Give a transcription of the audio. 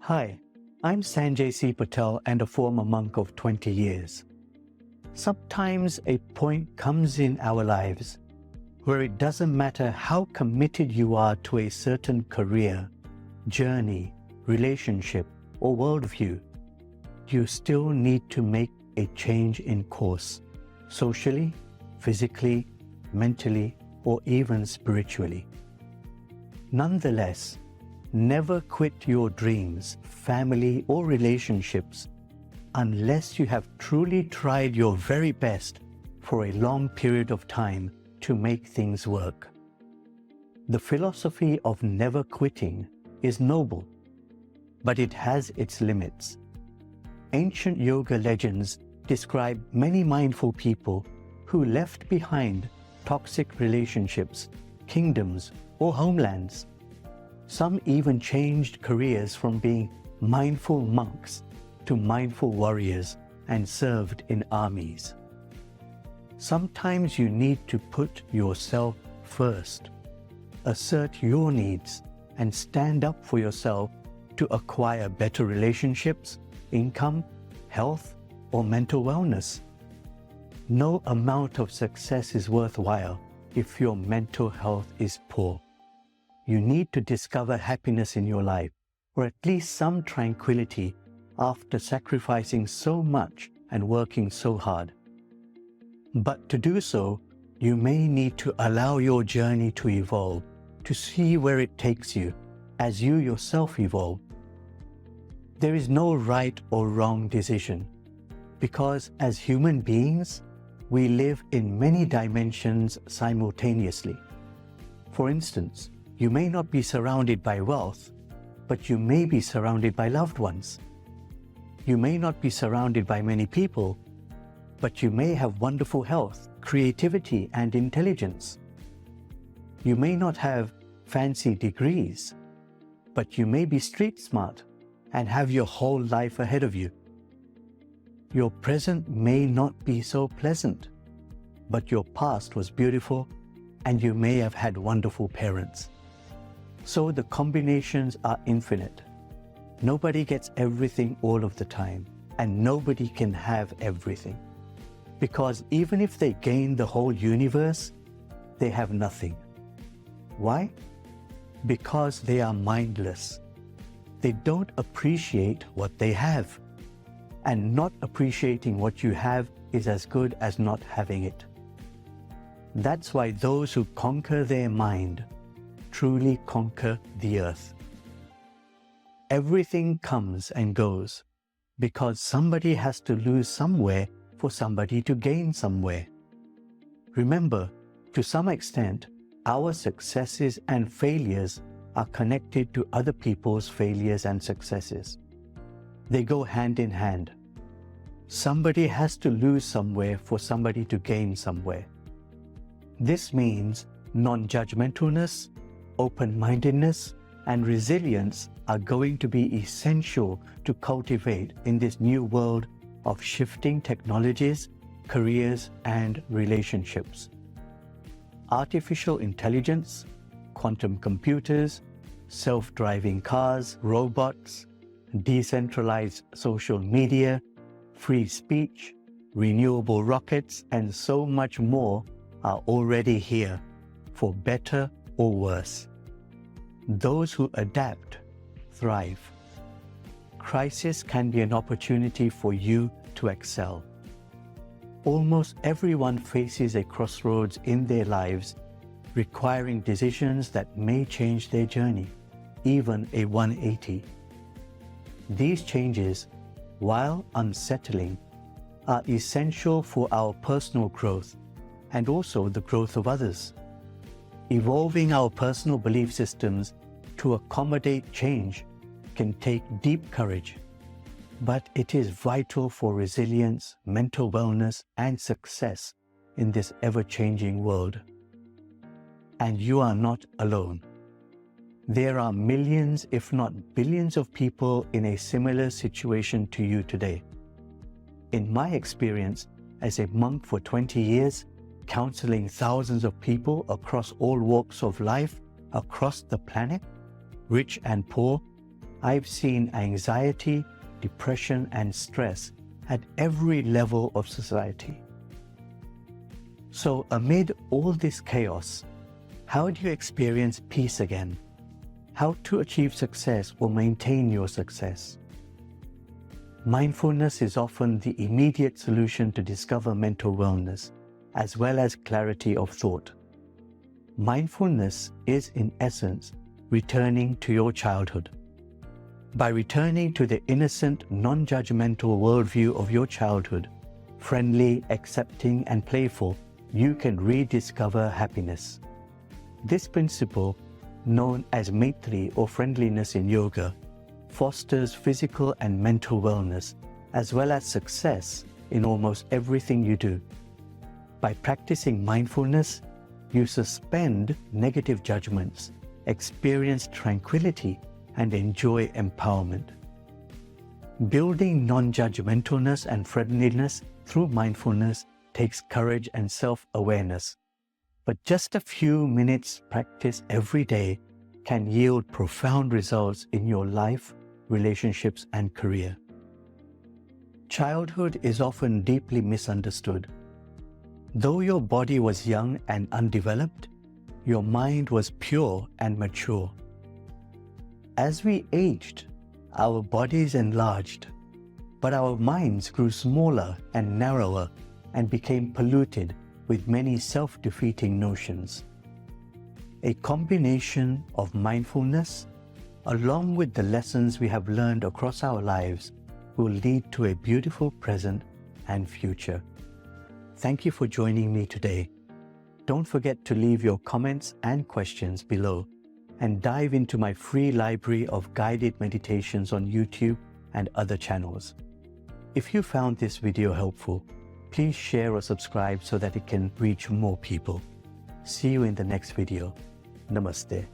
Hi, I'm Sanjay C. Patel and a former monk of 20 years. Sometimes a point comes in our lives where it doesn't matter how committed you are to a certain career, journey, relationship, or worldview, you still need to make a change in course, socially, physically, mentally, or even spiritually. Nonetheless, never quit your dreams, family, or relationships unless you have truly tried your very best for a long period of time to make things work. The philosophy of never quitting is noble, but it has its limits. Ancient yoga legends describe many mindful people who left behind toxic relationships, kingdoms, or homelands. Some even changed careers from being mindful monks to mindful warriors and served in armies. Sometimes you need to put yourself first, assert your needs, and stand up for yourself to acquire better relationships, income, health, or mental wellness. No amount of success is worthwhile if your mental health is poor. You need to discover happiness in your life, or at least some tranquility after sacrificing so much and working so hard. But to do so, you may need to allow your journey to evolve, to see where it takes you as you yourself evolve. There is no right or wrong decision, because as human beings, we live in many dimensions simultaneously. For instance, you may not be surrounded by wealth, but you may be surrounded by loved ones. You may not be surrounded by many people, but you may have wonderful health, creativity, and intelligence. You may not have fancy degrees, but you may be street smart and have your whole life ahead of you. Your present may not be so pleasant, but your past was beautiful and you may have had wonderful parents. So the combinations are infinite. Nobody gets everything all of the time, and nobody can have everything. Because even if they gain the whole universe, they have nothing. Why? Because they are mindless. They don't appreciate what they have. And not appreciating what you have is as good as not having it. That's why those who conquer their mind truly conquer the earth. Everything comes and goes because somebody has to lose somewhere for somebody to gain somewhere. Remember, to some extent, our successes and failures are connected to other people's failures and successes. They go hand in hand. Somebody has to lose somewhere for somebody to gain somewhere. This means non-judgmentalness, open-mindedness, and resilience are going to be essential to cultivate in this new world of shifting technologies, careers, and relationships. Artificial intelligence, quantum computers, self-driving cars, robots, decentralized social media, free speech, renewable rockets, and so much more are already here, for better or worse. Those who adapt thrive. Crisis can be an opportunity for you to excel. Almost everyone faces a crossroads in their lives, requiring decisions that may change their journey, even a 180. These changes, while unsettling, are essential for our personal growth and also the growth of others. Evolving our personal belief systems to accommodate change can take deep courage, but it is vital for resilience, mental wellness, and success in this ever-changing world. And you are not alone. There are millions, if not billions, of people in a similar situation to you today. In my experience as a monk for 20 years, counseling thousands of people across all walks of life across the planet, rich and poor, I've seen anxiety, depression, and stress at every level of society. So amid all this chaos, how do you experience peace again? How to achieve success or maintain your success? Mindfulness is often the immediate solution to discover mental wellness, as well as clarity of thought. Mindfulness is, in essence, returning to your childhood. By returning to the innocent, non-judgmental worldview of your childhood, friendly, accepting, and playful, you can rediscover happiness. This principle, known as Maitri or friendliness in yoga, fosters physical and mental wellness, as well as success in almost everything you do. By practicing mindfulness, you suspend negative judgments, experience tranquility, and enjoy empowerment. Building non-judgmentalness and friendliness through mindfulness takes courage and self-awareness, but just a few minutes practice every day can yield profound results in your life, relationships, and career. Childhood is often deeply misunderstood. Though your body was young and undeveloped, your mind was pure and mature. As we aged, our bodies enlarged, but our minds grew smaller and narrower and became polluted with many self-defeating notions. A combination of mindfulness, along with the lessons we have learned across our lives, will lead to a beautiful present and future. Thank you for joining me today. Don't forget to leave your comments and questions below and dive into my free library of guided meditations on YouTube and other channels. If you found this video helpful, please share or subscribe so that it can reach more people. See you in the next video. Namaste.